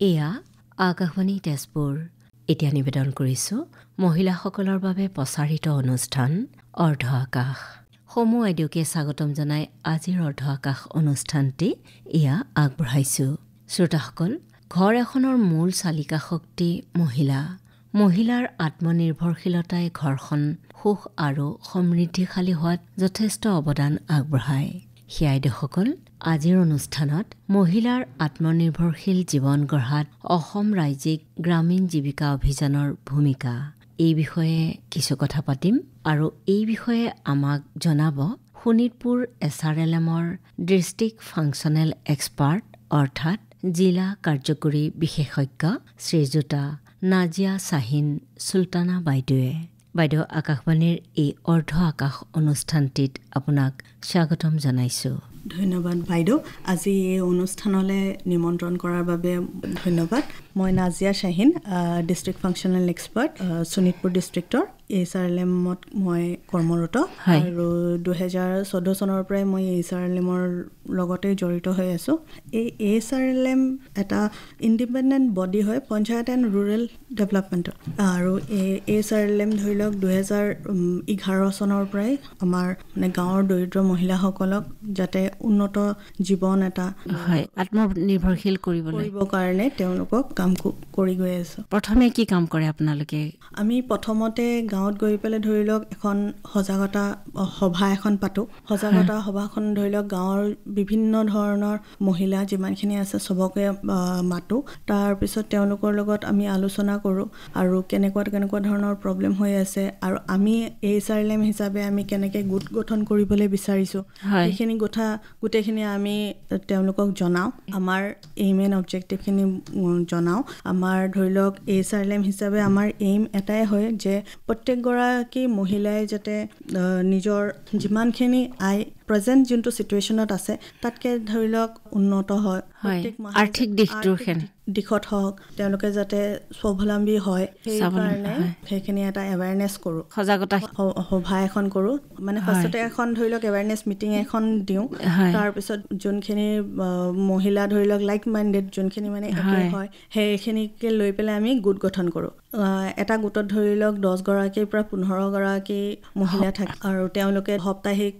এয়া আকাশবাণী তেজপুৰ। এতিয়া নিবেদন কৰিছোঁ মহিলাসকলৰ বাবে প্ৰচাৰিত অনুষ্ঠান অৰ্ধ আকাশ। সমূহ আইদেউকে স্বাগতম জনাই আজিৰ অৰ্ধ আকাশ অনুষ্ঠানটি এয়া আগবঢ়াইছোঁ। শ্ৰোতাসকল, ঘৰ এখনৰ মূল চালিকা শক্তি মহিলা। মহিলাৰ আত্মনিৰ্ভৰশীলতাই ঘৰখন সুখ আৰু সমৃদ্ধিশালী হোৱাত যথেষ্ট অৱদান আগবঢ়ায়। সেই আইদেউসকল, আজিৰ অনুষ্ঠানত মহিলাৰ আত্মনিৰ্ভৰশীল জীৱন গঢ়াত অসম ৰাজ্যিক গ্ৰামীণ জীৱিকা অভিযানৰ ভূমিকা, এই বিষয়ে কিছু কথা পাতিম। আৰু এই বিষয়ে আমাক জনাব শোণিতপুৰ SRLMৰ ডিষ্ট্ৰিক্ট ফাংচনেল এক্সপাৰ্ট অৰ্থাৎ জিলা কাৰ্যকৰী বিশেষজ্ঞ শ্ৰীযুতা নাজিয়া শ্বাহিন চুলতানা বাইদেৱে। বাইদেউ, আকাশবাণীৰ এই অৰ্ধ আকাশ অনুষ্ঠানটিত আপোনাক স্বাগতম জনাইছোঁ। ধন্যবাদ বাইদেউ, আজি এই অনুষ্ঠানলৈ নিমন্ত্ৰণ কৰাৰ বাবে ধন্যবাদ। মই Nazia Shaheen, district functional expert, Sonitpur ডিষ্ট্ৰিক্টৰ SRLMত মই কৰ্মৰত। আৰু 2014 চনৰ পৰাই মই SRLMৰ লগতে জড়িত হৈ আছোঁ। এই SRLM এটা ইণ্ডিপেণ্ডেণ্ট বডি হয় পঞ্চায়ত এণ্ড ৰুৰেল ডেভেলপমেণ্টৰ। আৰু এই SRLM ধৰি লওক 2011 চনৰ পৰাই আমাৰ গাঁৱৰ দৰিদ্ৰ মহিলাসকলক যাতে উন্নত জীৱন এটা আত্মনিৰ্ভৰশীল কৰিবৰ কাৰণে তেওঁলোকক কাম কৰি গৈ আছোঁ। প্ৰথমে কি কাম কৰে আপোনালোকে? আমি প্ৰথমতে গাঁৱত গৈ পেলাই ধৰি লওক এখন সজাগতা সভা এখন পাতোঁ। সজাগতা সভাখন ধৰি লওক গাঁৱৰ বিভিন্ন ধৰণৰ মহিলা যিমানখিনি আছে চবকে মাতোঁ। তাৰপিছত তেওঁলোকৰ লগত আমি আলোচনা কৰোঁ আৰু কেনেকুৱা ধৰণৰ প্ৰব্লেম হৈ আছে আৰু আমি SRLM হিচাপে আমি কেনেকৈ গোট গঠন কৰিবলৈ বিচাৰিছোঁ সেইখিনি গোটেইখিনি আমি তেওঁলোকক জনাওঁ। আমাৰ এইম এণ্ড অবজেক্টিভখিনি জনাওঁ। আমাৰ ধৰি লওক SRLM হিচাপে আমাৰ এইম এটাই হয় যে প্ৰত্যেকগৰাকী মহিলাই যাতে নিজৰ যিমানখিনি প্ৰেজেণ্ট যোনটো ছিটুৱেশ্যনত আছে তাতকৈ ধৰি লওক উন্নত হয়, আৰ্থিক দিশত হওক, তেওঁলোকে যাতে স্বাৱলম্বী হয়, সেইকাৰণে সেইখিনি এটা এৱাৰনেছ কৰোঁ। সজাগতা সভা এখন কৰোঁ, মানে ফাৰ্ষ্টতে এখন ধৰি লওক এৱাৰনেছ মিটিং এখন দিওঁ। তাৰপিছত যোনখিনি মহিলা ধৰি লওক লাইক মাইণ্ডেড যোনখিনি মানে একেই হয় সেইখিনিকে লৈ পেলাই আমি গোট গঠন কৰোঁ। এটা গোটত ধৰি লওক 10 গৰাকীৰ পৰা 15 গৰাকী মহিলা থাকে আৰু তেওঁলোকে সাপ্তাহিক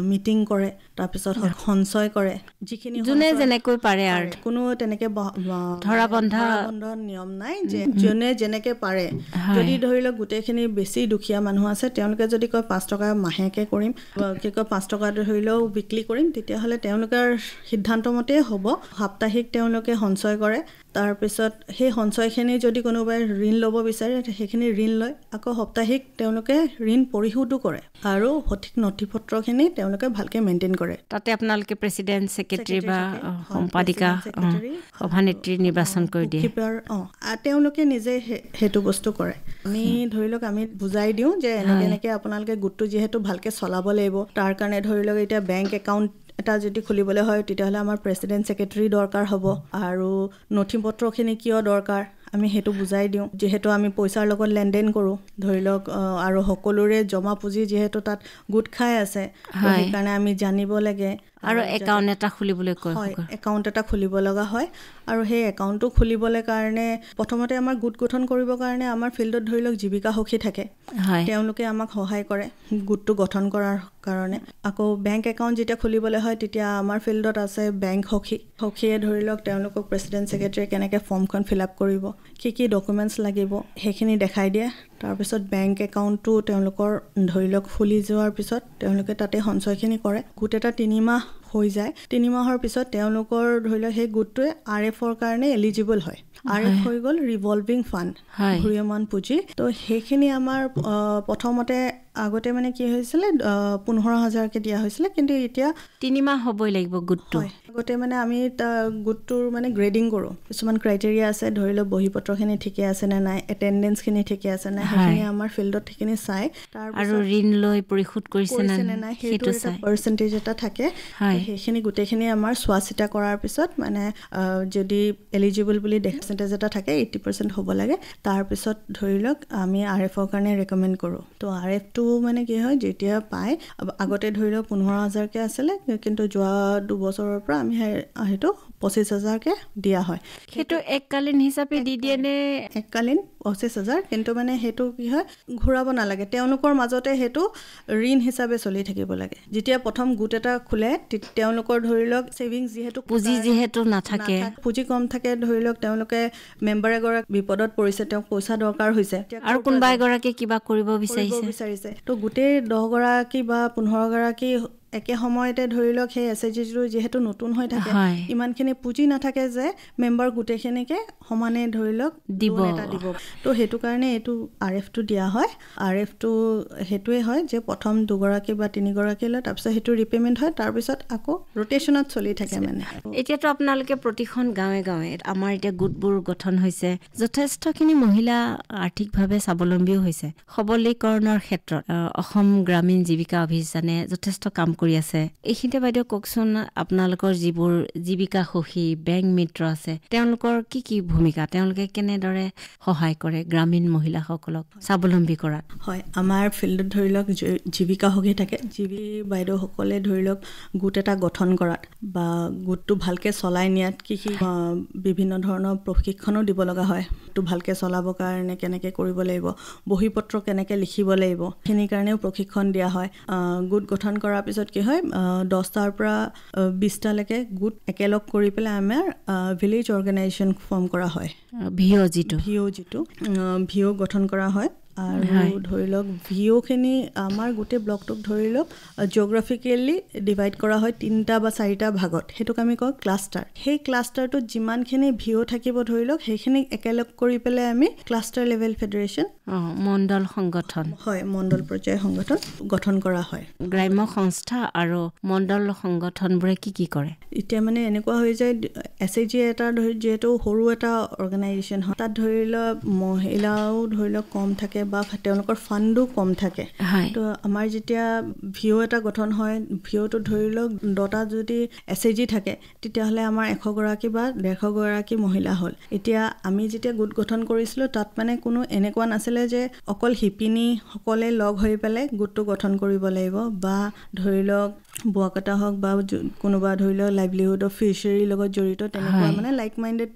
মিটিং কৰে, তাৰপিছত সঞ্চয় কৰে, যিখিনি যোনে যেনেকৈ পাৰে আৰু কোনো তেনেকে ধৰা বন্ধা নিয়ম নাই যে যোনে যেনেকে পাৰে। যদি ধৰি লওক গোটেইখিনি বেছি দুখীয়া মানুহ আছে তেওঁলোকে যদি কয় 5 টকা মাহেকে কৰিম, কি কয় 5 টকা ধৰি লওক বিক্ৰী কৰিম, তেতিয়াহ'লে তেওঁলোকৰ সিদ্ধান্ত মতেই হ'ব। সাপ্তাহিক তেওঁলোকে সঞ্চয় কৰে। তাৰপিছত সেই সঞ্চয়খিনি যদি কোনোবাই ঋণ ল'ব বিচাৰে সেইখিনি ঋণ লয়, আকৌ সাপ্তাহিক তেওঁলোকে ঋণ পৰিশোধো কৰে আৰু সঠিক নথিপত্ৰখিনি তেওঁলোকে ভালকৈ মেইনটেইন কৰে। তাতে আপোনালোকে প্ৰেচিডেণ্ট, ছেক্ৰেটাৰী বা সম্পাদিকা, সভানেত্ৰী নিৰ্বাচন কৰি দিয়ে। তেওঁলোকে নিজে সেইটো বস্তু কৰে। আমি ধৰি লওক আমি বুজাই দিওঁ যে এনেকৈ আপোনালোকে গোটটো যিহেতু ভালকৈ চলাব লাগিব, তাৰ কাৰণে ধৰি লওক এতিয়া বেংক একাউণ্ট এটা যদি খুলিবলৈ হয় তেতিয়াহ'লে আমাৰ প্ৰেচিডেণ্ট, ছেক্ৰেটাৰী দৰকাৰ হ'ব আৰু নথিপত্ৰখিনি কিয় দৰকাৰ আমি সেইটো বুজাই দিওঁ। যিহেতু আমি পইচাৰ লগত লেনদেন কৰোঁ ধৰি লওক আৰু সকলোৰে জমা পুঁজি যিহেতু তাত গোট খাই আছে, সেইকাৰণে আমি জানিব লাগে। আৰু একাউণ্ট এটা খুলিবলৈ কয়, একাউণ্ট এটা খুলিব লগা হয়। আৰু সেই একাউণ্টটো খুলিবলৈ কাৰণে প্ৰথমতে আমাৰ গোট গঠন কৰিবৰ কাৰণে আমাৰ ফিল্ডত ধৰি লওক জীৱিকা সখী থাকে, তেওঁলোকে আমাক সহায় কৰে গোটটো গঠন কৰাৰ কাৰণে। আকৌ বেংক একাউণ্ট যেতিয়া খুলিবলৈ হয় তেতিয়া আমাৰ ফিল্ডত আছে বেংক সখীয়ে ধৰি লওক তেওঁলোকক প্ৰেচিডেণ্ট, ছেক্ৰেটাৰীয়ে কেনেকৈ ফৰ্মখন ফিল আপ কৰিব, কি ডকুমেণ্টছ লাগিব সেইখিনি দেখাই দিয়ে। তাৰপিছত বেংক একাউণ্টটো তেওঁলোকৰ ধৰি লওক খুলি যোৱাৰ পিছত তেওঁলোকে তাতে সঞ্চয়খিনি কৰে। গোট এটা 3 মাহ হৈ যায়। 3 মাহৰ পিছত তেওঁলোকৰ ধৰি লওক সেই গোটটোৱে RFৰ কাৰণে এলিজিবল হয়। RF হৈ গ'ল ৰিভলভিং ফাণ্ড, ঘূৰ্ণীয়মান পুঁজি। তো সেইখিনি আমাৰ প্ৰথমতে আগতে মানে কি হৈছিলে 15,000কে দিয়া হৈছিলে, কিন্তু এতিয়া 3 মাহ হ'বই লাগিব গোটটো। আগতে মানে আমি গোটটোৰ মানে গ্ৰেডিং কৰোঁ। কিছুমান ক্ৰাইটেৰিয়া আছে, ধৰি লওক বহীপত্ৰখিনি ঠিকে আছে নে নাই, এটেণ্ডেঞ্চখিনি ঠিকে আছে নাই, সেইখিনি আমাৰ ফিল্ডত সেইখিনি চাই। আৰু ঋণ লৈ পৰিশোধ কৰিছে নে নাই সেইটো চাই পাৰ্চেণ্টেজ এটা থাকে। সেইখিনি গোটেইখিনি আমাৰ চোৱা চিতা কৰাৰ পিছত মানে যদি এলিজিবল বুলি পাৰ্চেণ্টেজ এটা থাকে 80% হ'ব লাগে। তাৰপিছত ধৰি লওক আমি RFৰ কাৰণে ৰেকমেণ্ড কৰোঁ। তো RFটো মানে কি হয় যেতিয়া পায় আগতে ধৰি লওক 15,000কে আছিলে কিন্তু যোৱা 2 বছৰৰ পৰা আমি সেইটো 25,000কে দিয়া হয় সেইটো এককালীন হিচাপে দি দিয়ে নে এককালীন 25,000 কিন্তু মানে সেইটো কি হয় ঘূৰাব নালাগে তেওঁলোকৰ মাজতে সেইটো ঋণ হিচাপে চলি থাকিব লাগে যেতিয়া প্ৰথম গোট এটা খোলে তেওঁলোকৰ ধৰি লওক সেভিংস যেহেতু নাথাকে পুঁজি কম থাকে ধৰি লওক তেওঁলোকে মেম্বাৰ এগৰাকী বিপদত পৰিছে তেওঁক পইচা দৰকাৰ হৈছে আৰু কোনোবা এগৰাকী কিবা কৰিব বিচাৰিছে তো গোটেই 10 গৰাকী বা 15 গৰাকী একে সময়তে ধৰি লওক সেই এছএইচজিটো যিহেতু নতুন হৈ থাকে ইমানখিনি পুঁজি নাথাকে যে মেম্বাৰ গোটেইখিনিকে সমানে ধৰি লওক দিব তো সেইটো কাৰণে এইটো আৰএফটো দিয়া হয় আৰএফটো সেইটোৱে হয় যে প্ৰথম 2 গৰাকী বা 3 গৰাকী লয় তাৰপিছত সেইটো ৰিপেমেণ্ট হয় তাৰপিছত আকৌ ৰোটেশ্যনত চলি থাকে মানে এতিয়াতো আপোনালোকে প্ৰতিখন গাঁৱে গাঁৱে আমাৰ এতিয়া গোটবোৰ গঠন হৈছে যথেষ্টখিনি মহিলা আৰ্থিকভাৱে স্বাৱলম্বীও হৈছে সবলীকৰণৰ ক্ষেত্ৰত অসম গ্ৰামীণ জীৱিকা অভিযানে যথেষ্ট কাম কৰি আছে এইখিনিতে বাইদেউ কওকচোন আপোনালোকৰ যিবোৰ জীৱিকা সখী বেংক মিত্ৰ আছে তেওঁলোকৰ কি ভূমিকা তেওঁলোকে কেনেদৰে সহায় কৰে গ্ৰামীণ মহিলাসকলক স্বাৱলম্বী কৰাত হয় আমাৰ ফিল্ডত ধৰি লওক জীৱিকা সখী থাকে বাইদেউসকলে ধৰি লওক গোট এটা গঠন কৰাত বা গোটটো ভালকে চলাই নিয়াত কি বিভিন্ন ধৰণৰ প্ৰশিক্ষণো দিব লগা হয় তো ভালকে চলাবৰ কাৰণে কেনেকে কৰিব লাগিব বহিপত্ৰ কেনেকে লিখিব লাগিব সেইখিনিৰ কাৰণেও প্ৰশিক্ষণ দিয়া হয় গোট গঠন কৰাৰ পিছত কি হয় 10টাৰ পৰা 20টালৈকে গোট একেলগ কৰি পেলাই আমাৰ ভিলেজ অৰ্গেনাইজেশ্যন ফৰ্ম কৰা হয় ভিঅ গঠন কৰা হয় আৰু ধৰি লওক ভিঅ'খিনি আমাৰ গোটেই ব্লকটোক ধৰি লওক জিঅ'গ্ৰাফিকেলি ডিভাইড কৰা হয় 3টা বা 4টা ভাগত সেইটোক আমি কওঁ ক্লাষ্টাৰ সেই ক্লাষ্টাৰটোত যিমানখিনি ভিঅ' থাকিব ধৰি লওক সেইখিনি একেলগ কৰি পেলাই আমি ক্লাষ্টাৰ লেভেল ফেডাৰেশ্যন মণ্ডল সংগঠন হয় মণ্ডল পৰ্যায়ৰ সংগঠন গঠন কৰা হয় গ্ৰাম্য সংস্থা আৰু মণ্ডল সংগঠনবোৰে কি কৰে এতিয়া মানে এনেকুৱা হৈ যায় এছএইচজি এটা যিহেতু সৰু এটা অৰ্গেনাইজেশ্যন হয় তাত ধৰি লওক মহিলাও ধৰি লওক কম থাকে বা তেওঁলোকৰ ফাণ্ডো কম থাকে তো আমাৰ যেতিয়া ভিঅ' এটা গঠন হয় ভিঅ'টো ধৰি লওক 10টা যদি এছএইচজি থাকে তেতিয়াহ'লে আমাৰ 100 গৰাকী বা 150 গৰাকী মহিলা হ'ল এতিয়া আমি যেতিয়া গোট গঠন কৰিছিলোঁ তাত মানে কোনো এনেকুৱা নাছিলে যে অকল শিপিনী সকলে লগ হৈ পেলাই গোটটো গঠন কৰিব লাগিব বা ধৰি লওক বোৱাকটা হওক বা কোনোবা ধৰি লওক লাইভলিহুডৰ ফিচাৰীৰ লগত জড়িত তেনেকুৱা মানে লাইক মাইণ্ডেড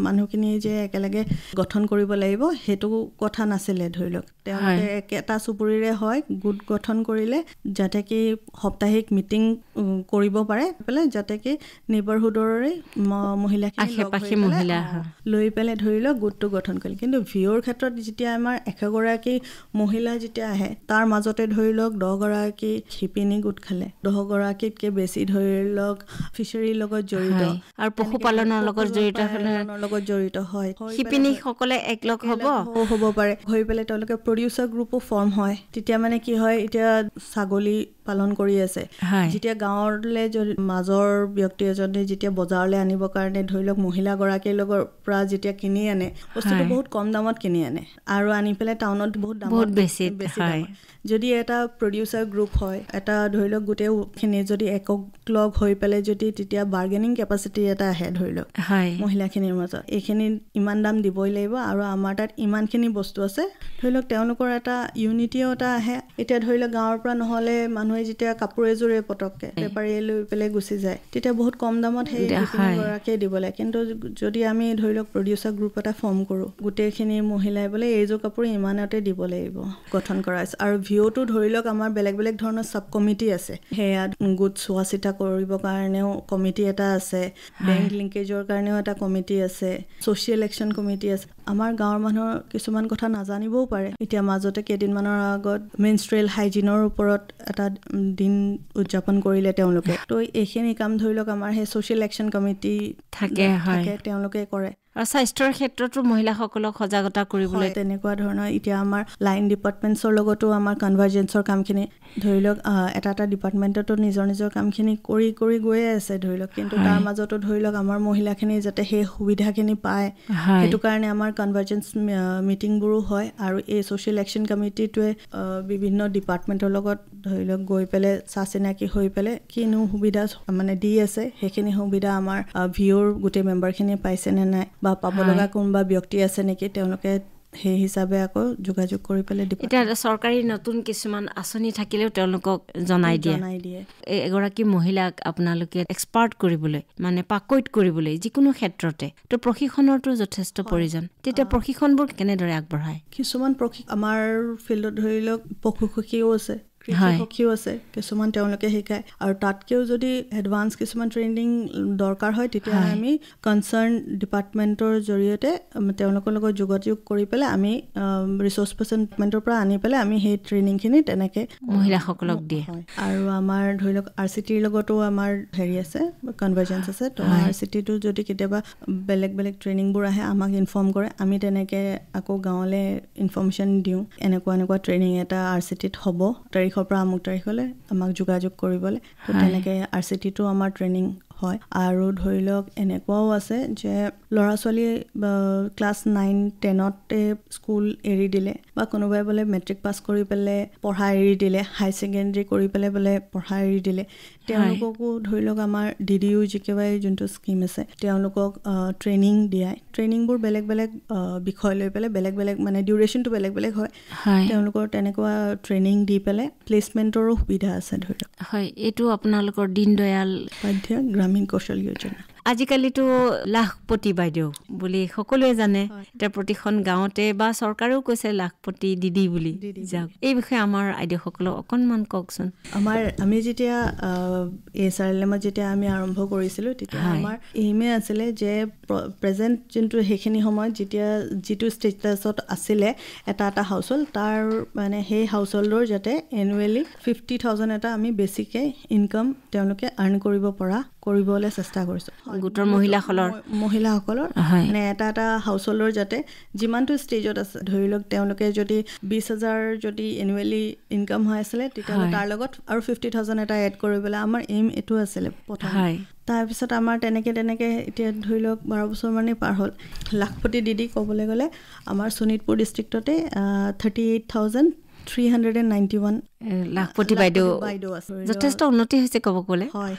মানুহখিনি যে একেলগে গঠন কৰিব লাগিব সেইটো কথা নাছিলে ধৰি লওক তেওঁলোকে একেটা চুবুৰীৰে হয় গোট গঠন কৰিলে যাতে কি সাপ্তাহিক মিটিং কৰিব পাৰে পেলাই যাতে কি নেইবাৰহুডৰে মহিলাখিনি লৈ পেলাই ধৰি লওক গোটটো গঠন কৰিলে কিন্তু ভিঅ'ৰ ক্ষেত্ৰত যেতিয়া আমাৰ 100 গৰাকী মহিলা যেতিয়া আহে তাৰ মাজতে ধৰি লওক 10 গৰাকী শিপিনী গোট খালে 10 গৰাকীতকে বেছি ধৰি লওক ফিচাৰীৰ লগত জড়িত আৰু পশুপালনৰ লগত জড়িত হয় শিপিনীসকলে একলগ হ'ব পাৰে হৈ পেলাই তেওঁলোকে প্ৰডিউচাৰ গ্ৰুপো ফৰ্ম হয় তেতিয়া মানে কি হয় এতিয়া ছাগলী পালন কৰি আছে যেতিয়া গাঁৱলৈ মাজৰ ব্যক্তি এজনে যেতিয়া বজাৰলৈ আনিবৰ কাৰণে ধৰি লওক মহিলাগৰাকীৰ লগৰ পৰা যেতিয়া কিনি আনে বস্তুটো বহুত কম দামত কিনি আনে আৰু আনি পেলাই টাউনত বহুত বেছি যদি এটা প্ৰডিউচাৰ গ্ৰুপ হয় এটা ধৰি লওক গোটেইখিনি যদি একলগ হৈ পেলাই যদি তেতিয়া বাৰ্গেনিং কেপাচিটি এটা আহে ধৰি লওক মহিলাখিনিৰ মাজত এইখিনি ইমান দাম দিবই লাগিব আৰু আমাৰ তাত ইমানখিনি বস্তু আছে ধৰি লওক তেওঁলোকৰ এটা ইউনিটিও এটা আহে এতিয়া ধৰি লওক গাঁৱৰ পৰা নহ'লে মানুহে যেতিয়া কাপোৰ এযোৰে পটককে বেপাৰীয়ে লৈ পেলাই গুচি যায় তেতিয়া বহুত কম দামত সেই গৰাকীয়ে দিব লাগে কিন্তু যদি আমি ধৰি লওক প্ৰডিউচাৰ গ্ৰুপ এটা ফৰ্ম কৰোঁ গোটেইখিনি মহিলাই বোলে এইযোৰ কাপোৰ ইমানতে দিব লাগিব গঠন কৰা আছে আৰু ভিঅ'টো ধৰি লওক আমাৰ বেলেগ বেলেগ ধৰণৰ সাব কমিটি আছে সেয়া গোট চোৱা চিতা কৰিবৰ কাৰণেও কমিটি এটা আছে বেংক লিংকেজৰ কাৰণেও এটা কমিটি আছে ছ'চিয়েল একশ্যন কমিটি আছে আমাৰ গাঁৱৰ মানুহৰ কিছুমান কথা নাজানিবও পাৰে এতিয়া মাজতে কেইদিনমানৰ আগত মেনষ্ট্ৰুৱেল হাইজিনৰ ওপৰত এটা দিন উদযাপন কৰিলে তেওঁলোকে তো এইখিনি কাম ধৰি লওক আমাৰ সেই ছ'চিয়েল একশ্যন কমিটি থাকে তেওঁলোকে কৰে আৰু স্বাস্থ্যৰ ক্ষেত্ৰতো মহিলাসকলক সজাগতা কৰিবলৈ তেনেকুৱা ধৰণৰ এতিয়া আমাৰ লাইন ডিপাৰ্টমেণ্টছৰ লগতো আমাৰ কনভাৰ্জেঞ্চৰ কামখিনি ধৰি লওক এটা ডিপাৰ্টমেণ্টতো নিজৰ কামখিনি কৰি গৈয়ে আছে ধৰি লওক কিন্তু তাৰ মাজতো ধৰি লওক আমাৰ মহিলাখিনি যাতে সেই সুবিধাখিনি পায় সেইটো কাৰণে আমাৰ কনভাৰ্জেঞ্চ মিটিংবোৰো হয় আৰু এই ছ'চিয়েল একশ্যন কমিটিটোৱে বিভিন্ন ডিপাৰ্টমেণ্টৰ লগত ধৰি লওক গৈ পেলাই চিনাকি হৈ পেলাই কিনো সুবিধা মানে দি আছে সেইখিনি সুবিধা আমাৰ ভিঅ'ৰ গোটেই মেম্বাৰখিনিয়ে পাইছে নে নাই বা পাব লগা কোনোবা ব্যক্তি আছে নেকি তেওঁলোকে সেই হিচাপে আকৌ যোগাযোগ কৰি পেলাই এতিয়া চৰকাৰী নতুন কিছুমান আঁচনি থাকিলেও তেওঁলোকক জনাই দিয়ে এগৰাকী মহিলাক আপোনালোকে এক্সপাৰ্ট কৰিবলৈ মানে পাকৈত কৰিবলৈ যিকোনো ক্ষেত্ৰতে তো প্ৰশিক্ষণৰতো যথেষ্ট প্ৰয়োজন তেতিয়া প্ৰশিক্ষণবোৰ কেনেদৰে আগবঢ়ায় কিছুমান আমাৰ ফিল্ডত ধৰি লওক পশুসখীও আছে কৃষিসখীও আছে কিছুমান তেওঁলোকে শিকায় আৰু তাতকেও যদি এডভান্স কিছুমান ট্ৰেইনিং দৰকাৰ হয় তেতিয়া আমি কনচাৰ্ণ ডিপাৰ্টমেণ্টৰ জৰিয়তে তেওঁলোকৰ লগত যোগাযোগ কৰি পেলাই আমি ৰিচোৰ্চ পাৰ্চন ডিপাৰ্টমেণ্টৰ পৰা আনি পেলাই আমি সেই ট্ৰেইনিংখিনি তেনেকৈ মহিলাসকলক দিয়ে আৰু আমাৰ ধৰি লওক RCTৰ লগতো আমাৰ হেৰি আছে কনভাৰ্জেঞ্চ আছে তো RCTটো যদি কেতিয়াবা বেলেগ বেলেগ ট্ৰেইনিংবোৰ আহে আমাক ইনফৰ্ম কৰে আমি তেনেকৈ আকৌ গাঁৱলৈ ইনফৰ্মেশ্যন দিওঁ এনেকুৱা ট্ৰেইনিং এটা RCTত হ'ব তাৰিখৰ পৰা আমুক তাৰিখলৈ আমাক যোগাযোগ কৰিবলৈ তো তেনেকৈ RCTটো আমাৰ ট্ৰেইনিং হয় আৰু ধৰি লওক এনেকুৱাও আছে যে ল'ৰা ছোৱালী ক্লাছ 9-10তে স্কুল এৰি দিলে বা কোনোবাই বোলে মেট্ৰিক পাছ কৰি পেলাই পঢ়া এৰি দিলে হাই ছেকেণ্ডেৰী কৰি পেলাই বোলে পঢ়া এৰি দিলে তেওঁলোককো ধৰি লওক আমাৰ DDU-GKY যোনটো স্কিম আছে তেওঁলোকক ট্ৰেইনিং দিয়ায় ট্ৰেইনিংবোৰ বেলেগ বেলেগ বিষয় লৈ পেলাই বেলেগ বেলেগ মানে ডিউৰেশ্যনটো বেলেগ বেলেগ হয় তেওঁলোকৰ তেনেকুৱা ট্ৰেইনিং দি পেলাই প্লেচমেণ্টৰো সুবিধা আছে ধৰি লওক হয় এইটো আপোনালোকৰ দীনদয়াল উপাধ্যায় গ্ৰামীণ কৌশল যোজনা আজিকালিতো লাখপতি বাইদেউ বুলি সকলোৱে জানে এতিয়া প্ৰতিখন গাঁৱতে বা চৰকাৰেও কৈছে লাখপতি দিদি বুলি যাওক এই বিষয়ে আমাৰ আইদেউসকলক অকণমান কওকচোন আমি যেতিয়া SRLMত যেতিয়া আমি আৰম্ভ কৰিছিলোঁ তেতিয়া আমাৰ এইমে আছিলে যে প্ৰেজেণ্ট যোনটো সেইখিনি সময়ত যেতিয়া যিটো ষ্টেটাছত আছিলে এটা হাউচহোল্ড তাৰ মানে সেই হাউচহোল্ডৰ যাতে এনুৱেলি 50,000 এটা আমি বেছিকে ইনকাম তেওঁলোকে আৰ্ণ কৰিবলৈ চেষ্টা কৰিছোঁ গোটৰ মহিলাসকলৰ মানে এটা হাউচহোল্ডৰ যাতে যিমানটো ষ্টেজত আছে ধৰি লওক তেওঁলোকে যদি 20,000 যদি এনুৱেলি ইনকাম হৈ আছিলে তেতিয়াহ'লে তাৰ লগত আৰু 50,000 এটা এড কৰিবলৈ আমাৰ এইম এইটো আছিলে প্ৰথম তাৰপিছত আমাৰ তেনেকৈ এতিয়া ধৰি লওক 12 বছৰ মানেই পাৰ হ'ল লাখপতি দিদি ক'বলৈ গ'লে আমাৰ শোণিতপুৰ ডিষ্ট্ৰিক্টতে 38,391 লাখপতি বাইদেউ যথেষ্ট উন্নতি হৈছে ক'ব গ'লে হয়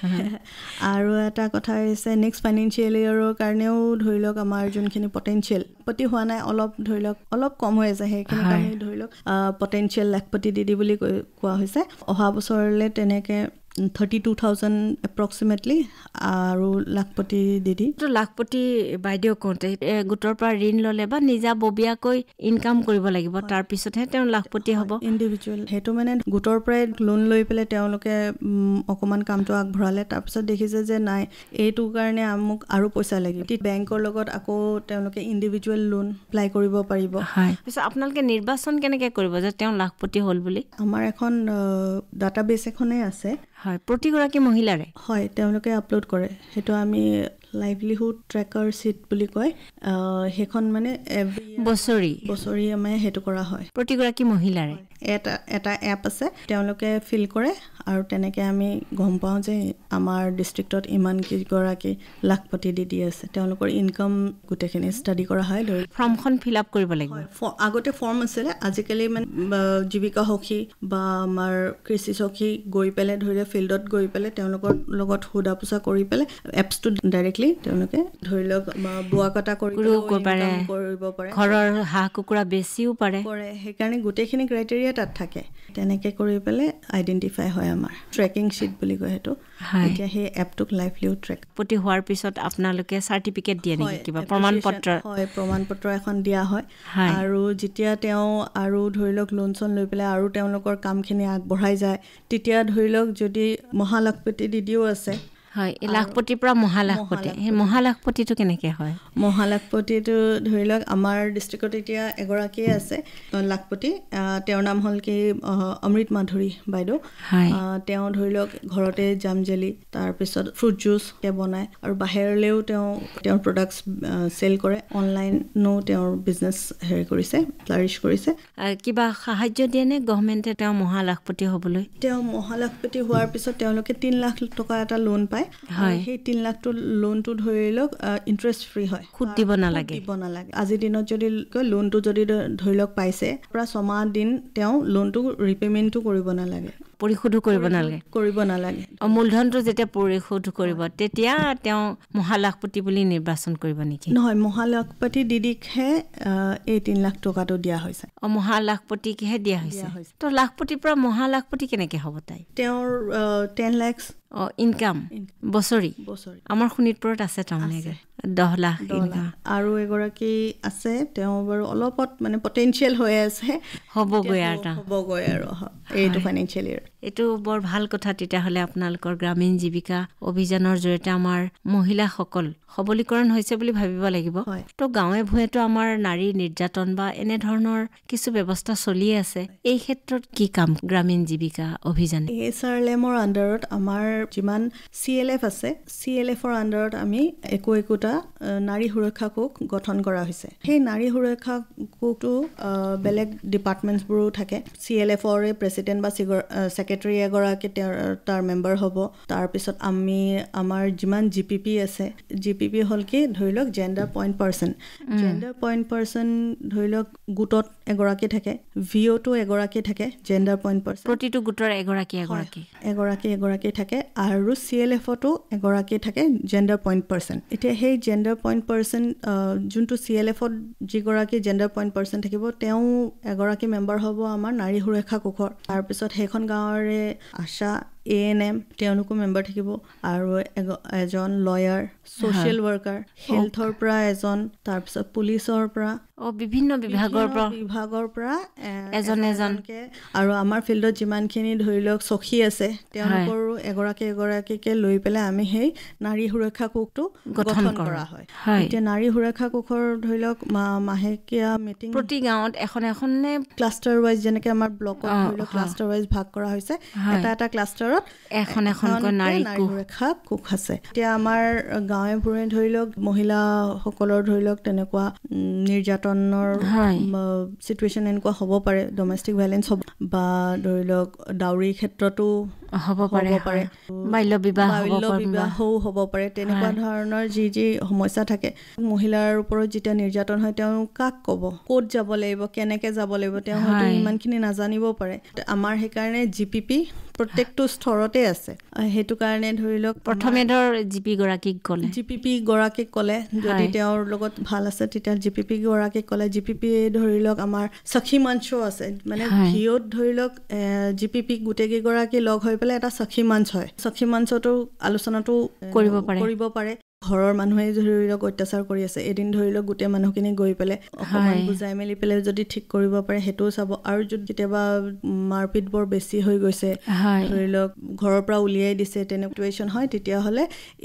আৰু এটা কথা হৈছে নেক্সট ফাইনেন্সিয়েল ইয়েৰৰ কাৰণেও ধৰি লওক আমাৰ যোনখিনি পটেঞ্চিয়েল পতি হোৱা নাই ধৰি লওক অলপ কম হৈ আছে সেইখিনি আমি ধৰি লওক পটেঞ্চিয়েল লাখপতি দিদি বুলি কোৱা হৈছে অহা বছৰলৈ তেনেকৈ 32,000 এপ্ৰক্সিমেটলি আৰু লাখপতি দিদি লাখপতি বাইদেউ কওঁতে গোটৰ পৰা ঋণ ল'লে বা নিজা ববীয়াকৈ ইনকাম কৰিব লাগিব তাৰপিছতহে তেওঁ লাখপতি হ'ব ইণ্ডিভিজুৱেল সেইটো মানে গোটৰ পৰাই লোন লৈ পেলাই তেওঁলোকে অকণমান কামটো আগবঢ়ালে তাৰপিছত দেখিছে যে নাই এইটো কাৰণে আমাক আৰু পইচা লাগিব বেংকৰ লগত আকৌ তেওঁলোকে ইণ্ডিভিজুৱেল লোন এপ্লাই কৰিব পাৰিব পিছত আপোনালোকে নিৰ্বাচন কেনেকৈ কৰিব যে তেওঁ লাখপতি হ'ল বুলি আমাৰ এখন ডাটাবেছ এখনেই আছে হয় প্ৰতিগৰাকী মহিলাৰে হয় তেওঁলোকে আপলোড কৰে সেইটো আমি লাইভলিহুড ট্ৰেকাৰ চিট বুলি কয় সেইখন মানে বছৰি আমি সেইটো কৰা হয় প্ৰতিগৰাকী মহিলাৰে এটা এপ আছে তেওঁলোকে ফিল কৰে আৰু তেনেকৈ আমি গম পাওঁ যে আমাৰ ডিষ্ট্ৰিক্টত ইমান কেইগৰাকী লাখপতি দিদি আছে তেওঁলোকৰ ইনকাম গোটেইখিনি ষ্টাডি কৰা হয় ফৰ্মখন ফিল আপ কৰিব লাগিব আগতে ফৰ্ম আছিলে আজিকালি মানে জীৱিকা সখী বা আমাৰ কৃষি সখী গৈ পেলাই ধৰি লওক ফিল্ডত গৈ পেলাই তেওঁলোকৰ লগত সোধা পোছা কৰি পেলাই এপছটো ডাইৰেক্টলি তেওঁলোকে ধৰি লওক বোৱা কটা কৰিব পাৰে ঘৰৰ হাঁহ কুকুৰা বেছিও পাৰে সেইকাৰণে গোটেইখিনি ক্ৰাইটেৰিয়া তাত থাকে তেনেকৈ কৰি পেলাই আইডেণ্টিফাই হয় আমাৰ ট্ৰেকিং শ্বিট বুলি কয় সেইটো এতিয়া সেই এপটোক লাইভলিহুড ট্ৰেক প্ৰতি হোৱাৰ পিছত আপোনালোকে চাৰ্টিফিকেট দিয়ে নেকি কিবা প্ৰমাণপত্ৰ হয় প্ৰমাণপত্ৰ এখন দিয়া হয় আৰু যেতিয়া তেওঁ আৰু ধৰি লওক লোন চোন লৈ পেলাই আৰু তেওঁলোকৰ কামখিনি আগবঢ়াই যায় তেতিয়া ধৰি লওক যদি মহালাখপতি দিদিও আছে হয় লাখপতিৰ পৰা মহালাখপতি সেই মহালাখপতিটো কেনেকৈ হয় মহালাখপতিটো ধৰি লওক আমাৰ ডিষ্ট্ৰিক্টত এতিয়া এগৰাকীয়ে আছে লাখপতি তেওঁৰ নাম হ'ল কি অমৃত মাধুৰী বাইদেউ তেওঁ ধৰি লওক ঘৰতে জাম জেলি তাৰপিছত ফ্ৰুট জুচকে বনায় আৰু বাহিৰলৈও তেওঁৰ প্ৰডাক্টছ চেল কৰে অনলাইনো তেওঁৰ বিজনেছ কৰিছে ফ্লাৰিছ কৰিছে কিবা সাহাৰ্য দিয়ে নে গভৰ্ণমেণ্টে তেওঁ মহালাখপতি হ'বলৈ তেওঁ মহালাখপতি হোৱাৰ পিছত তেওঁলোকে 3 লাখ টকা এটা লোন পায় সেই 3 লাখটো লোনটো ধৰি লওক ইন্টাৰেষ্ট ফ্ৰী হয়, সুদ দিব নালাগে। আজিৰ দিনত যদি লোনটো যদি ধৰি লওক পাইছে প্ৰায় 6 মাহ দিন তেওঁ লোনটো ৰিপেমেণ্টটো কৰিব নালাগে, পৰিশোধ কৰিব নালাগে। মূলধনটো যেতিয়া পৰিশোধ কৰিব তেতিয়া তেওঁ মহালাখপতি বুলি নিৰ্বাচন কৰিব নেকি? নহয়, মহালাখপতি দিদিকহে এই 3 লাখ টকাটো দিয়া হৈছে। মহালাখপতিকহে দিয়া হৈছে। তো লাখপতিৰ পৰা মহালাখপতি কেনেকে হ'ব তাই? তেওঁৰ 10 লাখ ইনকাম বছৰি। আমাৰ শোণিতপুৰত আছে তাৰমানে 10 লাখ ইনকাম। আৰু এগৰাকী আছে, তেওঁ বাৰু অলপত মানে পটেনচিয়েল হৈ আছে, হ'বগৈ আৰু এইটো ফাইনেন্সিয়েল ইয়াৰ। এইটো বৰ ভাল কথা। তেতিয়াহ'লে আপোনালোকৰ গ্ৰামীণ জীৱিকা অভিযানৰ জৰিয়তে আমাৰ মহিলাসকল সবলীকৰণ হৈছে বুলি ভাবিব লাগিব। তো গাঁৱে ভূঞেতো আমাৰ নাৰী নিৰ্যাতন বা এনেধৰণৰ কিছু ব্যৱস্থা চলিয়ে আছে। এই ক্ষেত্ৰত কি কাম গ্ৰামীণ জীৱিকা অভিযানে? ASRLMৰ আণ্ডাৰত আমাৰ যিমান CLF আছে, CLFৰ আণ্ডাৰত আমি একোটা নাৰী সুৰক্ষা কোষ গঠন কৰা হৈছে। সেই নাৰী সুৰক্ষা কোষটো বেলেগ ডিপাৰ্টমেণ্টছবোৰো থাকে। CLFৰে প্ৰেচিডেণ্ট বা ছেক্ৰেটাৰী এগৰাকী তাৰ মেম্বাৰ হ'ব। তাৰপিছত আমি আমাৰ যিমান GPP আছে, GPP হ'ল কি ধৰি লওক gender point person. Gender point person ধৰি লওক গোটত এগৰাকী থাকে, VOটো এগৰাকী থাকে, জেণ্ডাৰ পইণ্ট পাৰ্চন প্ৰতিটো গোটৰ এগৰাকী থাকে, আৰু CLFতো এগৰাকী থাকে জেণ্ডাৰ পইণ্ট পাৰ্চন। এতিয়া সেই জেণ্ডাৰ পইণ্ট পাৰ্চন যোনটো CLFত যিগৰাকী জেণ্ডাৰ পইণ্ট পাৰ্চন থাকিব, তেওঁ এগৰাকী মেম্বাৰ হ'ব আমাৰ নাৰী সুৰক্ষা কোষৰ। তাৰপিছত সেইখন গাঁৱৰে আশা, ANM তেওঁলোকো মেম্বাৰ থাকিব, আৰু এজন লয়াৰ, ছ'চিয়েল ৱৰ্কাৰ, হেল্থৰ পৰা এজন, তাৰপিছত পুলিচৰ পৰা, বিভিন্ন বিভাগৰ পৰা এজনকে, আৰু আমাৰ ফিল্ডত যিমানখিনি ধৰি লওক সখী আছে তেওঁলোকৰো এগৰাকীকে লৈ পেলাই আমি সেই নাৰী সুৰক্ষা কোষটো গঠন কৰা হয়। এতিয়া নাৰী সুৰক্ষা কোষৰ ধৰি লওক মাহেকীয়া মিটিং প্ৰতি গাঁৱত এখন নে ক্লাষ্টাৰ ৱাইজ, যেনেকে আমাৰ ব্লকত ধৰি লওক ক্লাষ্টাৰ ৱাইজ ভাগ কৰা হৈছে, এটা ক্লাষ্টাৰত এখনকৈ নাৰী সুৰক্ষা কোষ আছে। এতিয়া আমাৰ গাঁৱে ভূঞে ধৰি লওক মহিলাসকলৰ ধৰি লওক তেনেকুৱা নিৰ্যাতনৰ চিটুৱেশ্যন এনেকুৱা হ'ব পাৰে, ডমেষ্টিক ভাইলেঞ্চ হ'ব, বা ধৰি লওক ডাউৰী ক্ষেত্ৰতো হ'ব পাৰে, বাল্য বিবাহও হ'ব পাৰে। তেনেকুৱা ধৰণৰ যি সমস্যা থাকে, মহিলাৰ ওপৰত যেতিয়া নিৰ্যাতন হয় তেওঁ কাক ক'ব, ক'ত যাব লাগিব, কেনেকে যাব লাগিব, তেওঁ হয়তো ইমানখিনি নাজানিব পাৰে। আমাৰ সেইকাৰণে GPP প্ৰত্যেকটো স্তৰতে আছে। সেইটো কাৰণে ধৰি লওক প্ৰথমে GP গৰাকীক ক'লে, যদি তেওঁৰ লগত ভাল আছে তেতিয়া GPP গৰাকীক ক'লে। GPP ধৰি লওক আমাৰ সখী মঞ্চ আছে, মানে ভিঅ'ত ধৰি লওক GPP গোটেইকেইগৰাকী লগ হৈ পেলাই এটা সখী মঞ্চ হয়। সখী মঞ্চতো আলোচনাটো কৰিব পাৰে। ঘৰৰ মানুহে ধৰি লওক অত্যাচাৰ কৰি আছে, এদিন ধৰি লওক গোটেই মানুহখিনি গৈ পেলাই অকণমান বুজাই মেলি পেলাই যদি ঠিক কৰিব পাৰে সেইটোও চাব। আৰু যদি কেতিয়াবা মাৰপিট বৰ বেছি হৈ গৈছে, ধৰি লওক ঘৰৰ পৰা উলিয়াই দিছে, তেনেকুৱা হয়, তেতিয়াহ'লে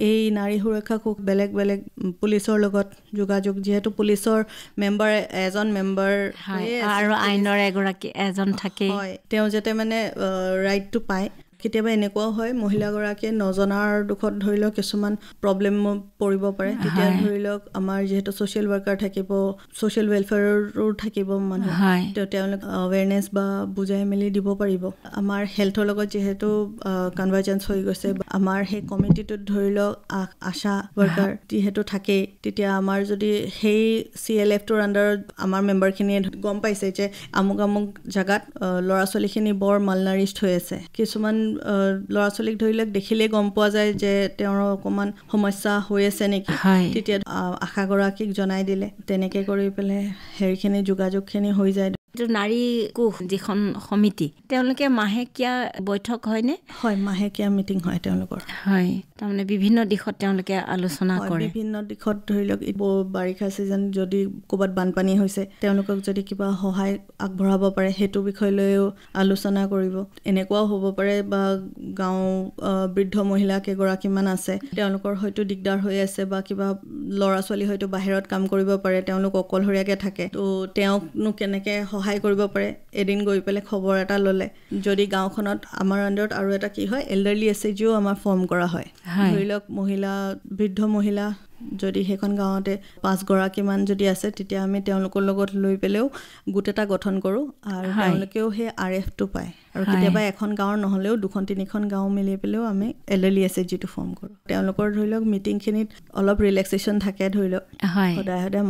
এই নাৰী সুৰক্ষা কোষ বেলেগ পুলিচৰ লগত যোগাযোগ, যিহেতু পুলিচৰ এজন মেম্বাৰ আৰু আইনৰ এজন থাকে, তেওঁ যাতে মানে ৰাইটটো পায়। কেতিয়াবা এনেকুৱাও হয় মহিলাগৰাকীয়ে নজনাৰ দুখত ধৰি লওক কিছুমান প্ৰব্লেম পৰিব পাৰে, তেতিয়া ধৰি লওক আমাৰ যিহেতু ছ'চিয়েল ৱৰ্কাৰ থাকিব, ছ'চিয়েল ৱেলফেয়াৰো থাকিব মানুহ, তেওঁলোক আৱেৰনেছ বা বুজাই মেলি দিব পাৰিব। আমাৰ হেল্থৰ লগত যিহেতু কনভাৰ্জেঞ্চ হৈ গৈছে, আমাৰ সেই কমিটিটোত ধৰি লওক আশা ৱৰ্কাৰ যিহেতু থাকেই, তেতিয়া আমাৰ যদি সেই CLFটোৰ আণ্ডাৰত আমাৰ মেম্বাৰখিনিয়ে গম পাইছে যে আমুক জেগাত ল'ৰা ছোৱালীখিনি বৰ মালনাৰিষ্ট হৈ আছে, কিছুমান ল'ৰা ছোৱালীক ধৰি লওক দেখিলেই গম পোৱা যায় যে তেওঁৰ অকণমান সমস্যা হৈ আছে নেকি, তেতিয়া আশাগৰাকীক জনাই দিলে, তেনেকে কৰি পেলাই হেৰিখিনি যোগাযোগখিনি হৈ যায়। নাৰী কোষ যিখন সমিতি, তেওঁলোকে মাহেকীয়া বৈঠক হয়নে? হয়, মাহেকীয়া মিটিং হয় তেওঁলোকৰ। তাৰমানে বিভিন্ন দিশত তেওঁলোকে আলোচনা কৰে। বিভিন্ন দিশত ধৰি লওক বাৰিষা ছিজন যদি ক'ৰবাত বানপানী হৈছে, তেওঁলোকক যদি কিবা সহায় আগবঢ়াব পাৰে সেইটো বিষয় লৈও আলোচনা কৰিব। এনেকুৱাও হ'ব পাৰে বা গাঁও বৃদ্ধ মহিলা কেইগৰাকীমান আছে, তেওঁলোকৰ হয়তো দিগদাৰ হৈ আছে, বা কিবা ল'ৰা ছোৱালী হয়তো বাহিৰত কাম কৰিব পাৰে, তেওঁলোক অকলশৰীয়াকৈ থাকে, তো তেওঁকনো কেনেকৈ সহায় কৰিব পাৰে, এদিন গৈ পেলাই খবৰ এটা ল'লে। যদি গাঁওখনত আমাৰ আণ্ডাৰত আৰু এটা কি হয়, এল্ডাৰলি SHGও আমাৰ ফৰ্ম কৰা হয়। ধৰি লওক বৃদ্ধ মহিলা যদি সেইখন গাঁৱতে 5 গৰাকীমান যদি আছে তেতিয়া আমি তেওঁলোকৰ লগত লৈ পেলেও গোট এটা গঠন কৰোঁ আৰু তেওঁলোকেও সেই RFটো পায় আৰু কেতিয়াবা এখন গাঁৱৰ নহ'লেও 2-3খন গাঁও মিলি পেলেও আমি LLESHG টো ফৰ্ম কৰোঁ তেওঁলোকৰ ধৰি লওক মিটিংখিনিত অলপ ৰিলেক্সেশ্যন থাকে ধৰি লওক সদায়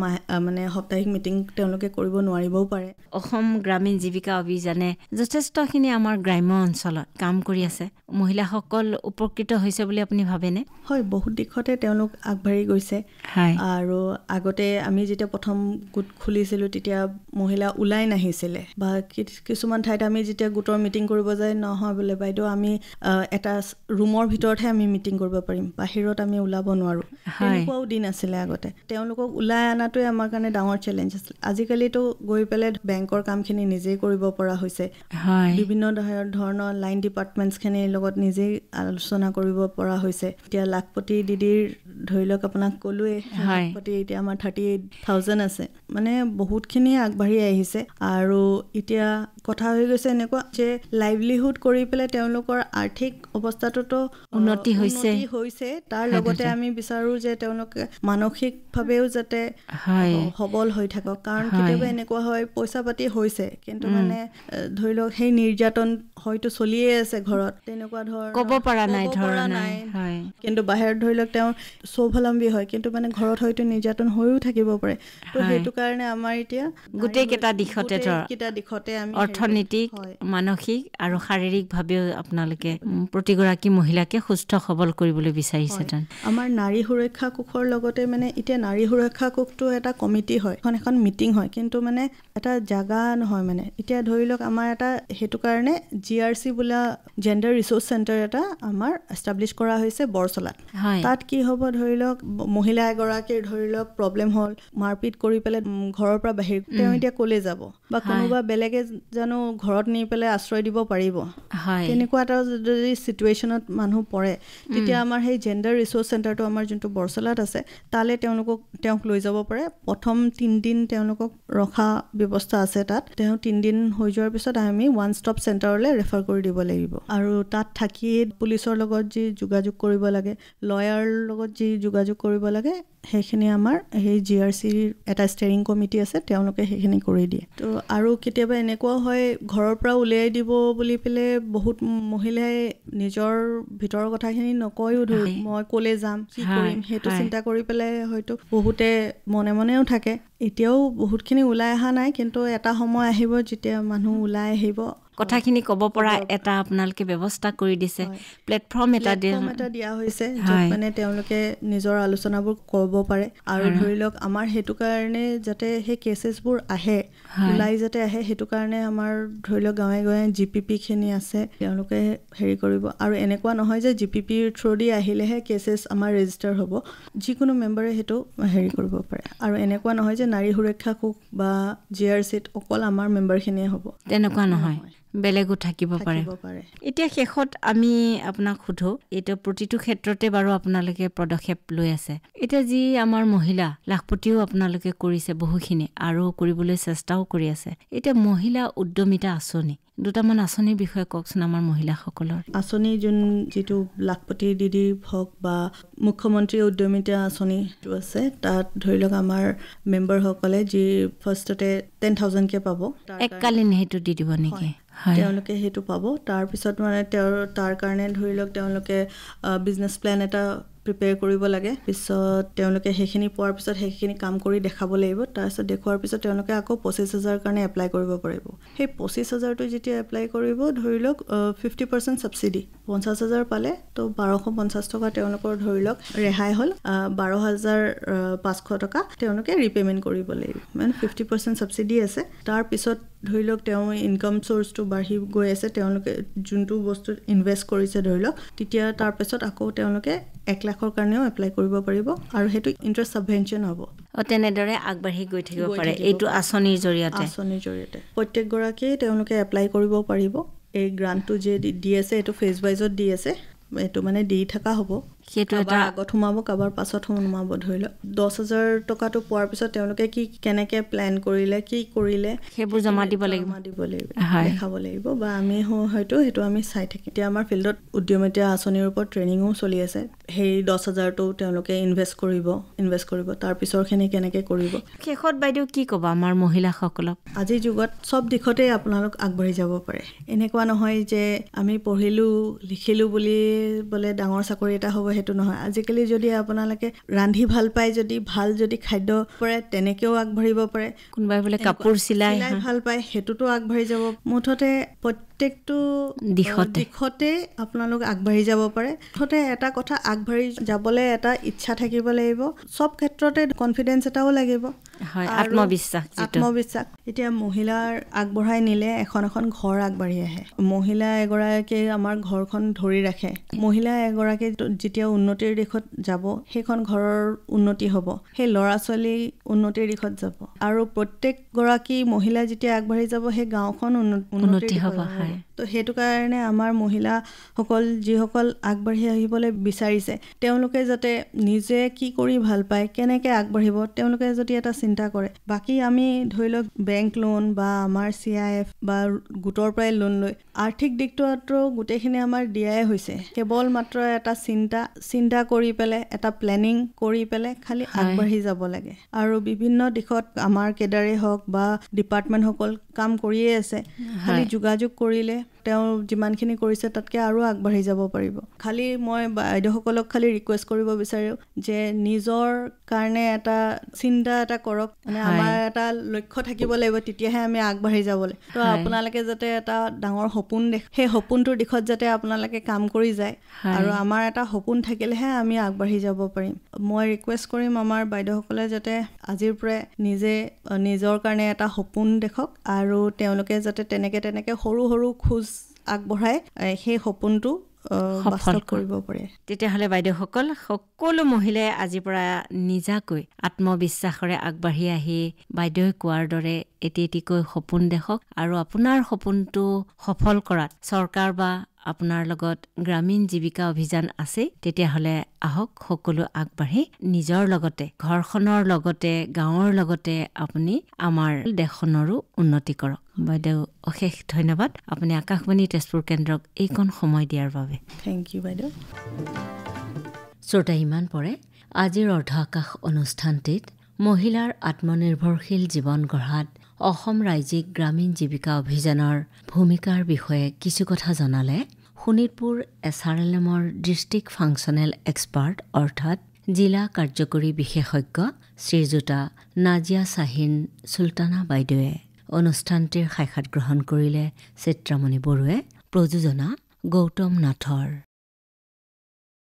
মানে সাপ্তাহিক মিটিং তেওঁলোকে কৰিব নোৱাৰিবও পাৰে অসম গ্ৰামীণ জীৱিকা অভিযানে যথেষ্টখিনি আমাৰ গ্ৰাম্য অঞ্চলত কাম কৰি আছে মহিলাসকল উপকৃত হৈছে বুলি আপুনি ভাবেনে হয় বহুত দিশতে তেওঁলোক আগবাঢ়ি গৈছে আৰু আগতে আমি যেতিয়া প্ৰথম গোট খুলিছিলোঁ তেতিয়া মহিলা ওলাই নাহিছিলে বা কিছুমান ঠাইত আমি যেতিয়া গোটৰ মিটিং কৰিব যায় নহয় বোলে বাইদেউ আমি এটা ৰুমৰ ভিতৰতহে আমি মিটিং কৰিব পাৰিম বাহিৰত আমি ওলাব নোৱাৰোঁ তেনেকুৱাও দিন আছিলে আগতে তেওঁলোকক ওলাই অনাটোৱে আমাৰ কাৰণে ডাঙৰ চেলেঞ্জ আছিল আজিকালিতো গৈ পেলাই বেংকৰ কামখিনি নিজেই কৰিব পৰা হৈছে বিভিন্ন ধৰণৰ লাইন ডিপাৰ্টমেণ্টছখিনিৰ লগত নিজেই আলোচনা কৰিব পৰা হৈছে এতিয়া লাখপতি দিদিৰ ধৰি লওক আপোনাক ক'লোৱে লাখপতি এতিয়া আমাৰ 38,000 আছে মানে বহুতখিনি আগবাঢ়ি আহিছে আৰু এতিয়া কথা হৈ গৈছে এনেকুৱা যে লাইভলিহুড কৰি পেলাই তেওঁলোকৰ আৰ্থিক অৱস্থাটোতো উন্নতি হৈছে তাৰ লগতে আমি বিচাৰোঁ যে তেওঁলোকে মানসিকভাৱেও যাতে সবল হৈ থাকক কাৰণ কেতিয়াবা এনেকুৱা হয় পইচা পাতি হৈছে কিন্তু মানে ধৰি লওক সেই নিৰ্যাতন হয়তো চলিয়ে আছে ঘৰত তেনেকুৱা ধৰণৰ ক'ব পৰা নাই কিন্তু বাহিৰত ধৰি লওক তেওঁ স্বাৱলম্বী হয় কিন্তু মানে ঘৰত হয়তো নিৰ্যাতন হৈও থাকিব পাৰে তো সেইটো কাৰণে আমাৰ এতিয়া গোটেইকেইটা দিশতে আমি অৰ্থনৈতিক মানসিক আৰু শাৰীৰিকভাৱেও আপোনালোকে প্ৰতিগৰাকী মহিলাকে সুস্থ সবল কৰিবলৈ বিচাৰিছে আমাৰ নাৰী সুৰক্ষা কোষৰ লগতে মানে এতিয়া নাৰী সুৰক্ষা কোষটো এটা কমিটি হয় এখন মিটিং হয় কিন্তু মানে এটা জাগা নহয় মানে এতিয়া ধৰি লওক আমাৰ এটা সেইটো কাৰণে GRC বোলা জেণ্ডাৰ ৰিচোৰ্চ চেণ্টাৰ এটা আমাৰ এষ্টাব্লিছ কৰা হৈছে বৰচলাত তাত কি হ'ব ধৰি লওক মহিলা এগৰাকীৰ ধৰি লওক প্ৰব্লেম হ'ল মাৰপিট কৰি পেলাই ঘৰৰ পৰা বাহিৰ তেওঁ এতিয়া ক'লে যাব বা কোনোবা বেলেগে জানো ঘৰত নি পেলাই আশ্ৰয় দিব পাৰিব তেনেকুৱা এটা যদি চিটুৱেশ্যনত মানুহ পৰে তেতিয়া আমাৰ সেই জেণ্ডাৰ ৰিচোৰ্চ চেণ্টাৰটো আমাৰ যোনটো বৰচলাত আছে তালৈ তেওঁক লৈ যাব পাৰে প্ৰথম 3 দিন তেওঁলোকক ৰখা ব্যৱস্থা আছে তাত তেওঁ 3 দিন হৈ যোৱাৰ পিছত আমি ওৱান ষ্টপ চেণ্টাৰলৈ ৰেফাৰ কৰি দিব লাগিব আৰু তাত থাকি পুলিচৰ লগত যি যোগাযোগ কৰিব লাগে লয়াৰ লগত যি যোগাযোগ কৰিব লাগে সেইখিনি আমাৰ সেই GRCৰ এটা ষ্টেৰিং কমিটি আছে তেওঁলোকে সেইখিনি কৰি দিয়ে তো আৰু কেতিয়াবা এনেকুৱাও হয় ঘৰৰ পৰা উলিয়াই দিব বুলি পেলে বহুত মহিলাই নিজৰ ভিতৰৰ কথাখিনি নকয়ও ধৰি মই ক'লে যাম কি কৰিম সেইটো চিন্তা কৰি পেলাই হয়তো বহুতে মনেও থাকে এতিয়াও বহুতখিনি ওলাই অহা নাই কিন্তু এটা সময় আহিব যেতিয়া মানুহ ওলাই আহিব কথাখিনি ক'ব পৰা এটা আপোনালোকে ব্যৱস্থা কৰি দিছে প্লেটফৰ্ম এটা দিয়া হৈছে য'ত মানে তেওঁলোকে নিজৰ আলোচনাবোৰ কৰিব পাৰে আৰু ধৰি লওক আমাৰ সেইটো কাৰণে যাতে সেই কেছেছবোৰ ওলাই যাতে আহে সেইটো কাৰণে আমাৰ ধৰি লওক গাঁৱে গাঁৱে GPP খিনি আছে তেওঁলোকে হেৰি কৰিব আৰু এনেকুৱা নহয় যে GPP থ্ৰু দি আহিলেহে কেছেছ আমাৰ ৰেজিষ্টাৰ হ'ব যিকোনো মেম্বাৰে সেইটো হেৰি কৰিব পাৰে আৰু এনেকুৱা নহয় যে নাৰী সুৰক্ষা কোষ বা GRCত অকল আমাৰ মেম্বাৰখিনিয়ে হ'ব তেনেকুৱা নহয় বেলেগো থাকিব পাৰে এতিয়া শেষত আমি আপোনাক সুধো এটা প্ৰতিটো ক্ষেত্ৰতে বাৰু আপোনালোকে পদক্ষেপ লৈ আছে এতিয়া যি আমাৰ মহিলা লাখপতিও আপোনালোকে কৰিছে বহুখিনি আৰু কৰিবলৈ চেষ্টাও কৰি আছে এতিয়া মহিলা উদ্যমিতা আঁচনি দুটামান আঁচনিৰ বিষয়ে কওকচোন আমাৰ মহিলাসকলৰ আঁচনি যিটো লাখপতি দিদি হওক বা মুখ্যমন্ত্ৰী উদ্যমিতা আঁচনিটো আছে তাত ধৰি লওক আমাৰ মেম্বাৰসকলে যি ফাৰ্ষ্টতে 10,000 কে পাব এককালীন সেইটো দি দিব নেকি তেওঁলোকে সেইটো পাব তাৰপিছত মানে তাৰ কাৰণে ধৰি লওক তেওঁলোকে বিজনেছ প্লেন এটা প্ৰিপেয়াৰ কৰিব লাগে পিছত তেওঁলোকে সেইখিনি পোৱাৰ পিছত সেইখিনি কাম কৰি দেখাব লাগিব তাৰপিছত দেখুৱাৰ পিছত তেওঁলোকে আকৌ 25,000 কাৰণে এপ্লাই কৰিব পাৰিব সেই 25,000টো যেতিয়া এপ্লাই কৰিব ধৰি লওক 50% ছাবচিডি 50,000 পালে তো 1250 টকা তেওঁলোকৰ ধৰি লওক ৰেহাই হ'ল 12,500 টকা তেওঁলোকে ৰিপেমেণ্ট কৰিব লাগিব মানে 50% ছাবচিডি আছে তাৰপিছত ধৰি লওক তেওঁ ইনকাম চ'ৰ্চটো বাঢ়ি গৈ আছে তেওঁলোকে যোনটো বস্তুত ইনভেষ্ট কৰিছে ধৰি লওক তেতিয়া তাৰপিছত আকৌ তেওঁলোকে 1 লাখৰ কাৰণেও এপ্লাই কৰিব পাৰিব আৰু সেইটো ইণ্টাৰেষ্ট সাবভেনচন হ'ব তেনেদৰে আগবাঢ়ি গৈ থাকিব পাৰে এইটো আঁচনিৰ জৰিয়তে প্ৰত্যেকগৰাকীয়ে তেওঁলোকে এপ্লাই কৰিব পাৰিব এই গ্ৰাণ্টটো যে দি আছে এইটো ফেজ ৱাইজত দি আছে এইটো মানে দি থকা হ'ব সেইটো এটা আগত সোমাব কাবাৰ পাছত সোমাব ধৰি লওক 10,000 টকাটো পোৱাৰ পিছত তেওঁলোকে কি কেনেকে প্ল্যান কৰিলে কি কৰিলে সেইবোৰ জমা দিব লাগিব দেখাব লাগিব বা আমি হয়তো সেইটো আমি চাই থাকিম এতিয়া আমাৰ ফিল্ডত উদ্যমিতা আঁচনিৰ ওপৰত ট্ৰেইনিঙো চলি আছে সেই 10,000টো তেওঁলোকে ইনভেষ্ট কৰিব তাৰ পিছৰখিনি কেনেকে কৰিব শেষত বাইদেউ কি ক'ব আমাৰ মহিলাসকলক আজিৰ যুগত সব দিশতে আপোনালোক আগবাঢ়ি যাব পাৰে এনেকুৱা নহয় যে আমি পঢ়িলো লিখিলো বুলি বলে ডাঙৰ চাকৰি এটা হ'ব সেইটো নহয় আজিকালি যদি আপোনালোকে ৰান্ধি ভাল পায় যদি খাদ্য পাৰে তেনেকেও আগবাঢ়িব পাৰে কোনোবাই বোলে কাপোৰ চিলাই ভাল পায় সেইটোতো আগবাঢ়ি যাব মুঠতে প্ৰত্যেকটো দিশতে আপোনালোক আগবাঢ়ি যাব পাৰে মুঠতে এটা কথা আগবাঢ়ি যাবলৈ এটা ইচ্ছা থাকিব লাগিব সব ক্ষেত্ৰতে কনফিডেন্স এটাও লাগিব আত্মবিশ্বাস এতিয়া মহিলাৰ আগবঢ়াই নিলে এখন ঘৰ আগবাঢ়ি আহে মহিলা এগৰাকীয়ে আমাৰ ঘৰখন ধৰি ৰাখে মহিলা এগৰাকী যেতিয়া উন্নতিৰ দিশত যাব সেইখন ঘৰৰ উন্নতি হ'ব সেই ল'ৰা ছোৱালী উন্নতিৰ দিশত যাব আৰু প্ৰত্যেক গৰাকী মহিলা যেতিয়া আগবাঢ়ি যাব সেই গাঁওখন উন্নতি হ'ব তো সেইটো কাৰণে আমাৰ মহিলাসকল যিসকল আগবাঢ়ি আহিবলৈ বিচাৰিছে তেওঁলোকে যাতে নিজে কি কৰি ভাল পায় কেনেকৈ আগবাঢ়িব তেওঁলোকে যদি এটা চিন্তা কৰে বাকী আমি ধৰি লওক বেংক লোন বা আমাৰ CIF বা গোটৰ পৰাই লোন লৈ আৰ্থিক দিশটো গোটেইখিনি আমাৰ দিয়াই হৈছে কেৱল মাত্ৰ এটা চিন্তা কৰি পেলাই এটা প্লেনিং কৰি পেলাই খালি আগবাঢ়ি যাব লাগে আৰু বিভিন্ন দিশত আমাৰ কেডাৰে হওক বা ডিপাৰ্টমেণ্টসকল কাম কৰিয়ে আছে খালি যোগাযোগ কৰিলে তেওঁ যিমানখিনি কৰিছে তাতকৈ আৰু আগবাঢ়ি যাব পাৰিব খালি মই বাইদেউসকলক খালি ৰিকুৱেষ্ট কৰিব বিচাৰোঁ যে নিজৰ কাৰণে এটা চিন্তা এটা কৰক মানে আমাৰ এটা লক্ষ্য থাকিব লাগিব তেতিয়াহে আমি আগবাঢ়ি যাবলৈ তো আপোনালোকে যাতে এটা ডাঙৰ সপোন সেই সপোনটোৰ দিশত যাতে আপোনালোকে কাম কৰি যায় আৰু আমাৰ এটা সপোন থাকিলেহে আমি আগবাঢ়ি যাব পাৰিম মই ৰিকুৱেষ্ট কৰিম আমাৰ বাইদেউসকলে যাতে আজিৰ পৰাই নিজৰ কাৰণে এটা সপোন দেখক আৰু তেওঁলোকে যাতে তেনেকে সৰু খোজ আগবঢ়াই সেই সপোনটো সফল কৰিব পাৰে তেতিয়াহ'লে বাইদেউসকল সকলো মহিলাই আজিৰ পৰা নিজাকৈ আত্মবিশ্বাসৰে আগবাঢ়ি আহি বাইদেৱে কোৱাৰ দৰে এটিকৈ সপোন দেখক আৰু আপোনাৰ সপোনটো সফল কৰাত চৰকাৰ বা আপোনাৰ লগত গ্ৰামীণ জীৱিকা অভিযান আছে তেতিয়াহ'লে আহক সকলো আগবাঢ়ি নিজৰ লগতে ঘৰখনৰ লগতে গাঁৱৰ লগতে আপুনি আমাৰ দেশখনৰো উন্নতি কৰক বাইদেউ অশেষ ধন্যবাদ আপুনি আকাশবাণী তেজপুৰ কেন্দ্ৰক এইকণ সময় দিয়াৰ বাবে থেংক ইউ বাইদেউ শ্ৰোতা ইমান পৰে আজিৰ অৰ্ধ আকাশ অনুষ্ঠানটিত মহিলাৰ আত্মনিৰ্ভৰশীল জীৱন গঢ়াত অসম ৰাজ্যিক গ্ৰামীণ জীৱিকা অভিযানৰ ভূমিকাৰ বিষয়ে কিছু কথা জনালে শোণিতপুৰ SRLMৰ ডিষ্ট্ৰিক্ট ফাংচনেল এক্সপাৰ্ট অৰ্থাৎ জিলা কাৰ্যকৰী বিশেষজ্ঞ শ্ৰীযুতা নাজিয়া শাহিন চুলতানা বাইদেৱে অনুষ্ঠানটিৰ সাক্ষাৎ গ্ৰহণ কৰিলে চিত্ৰামণি বৰুৱে প্ৰযোজনা গৌতম নাথৰ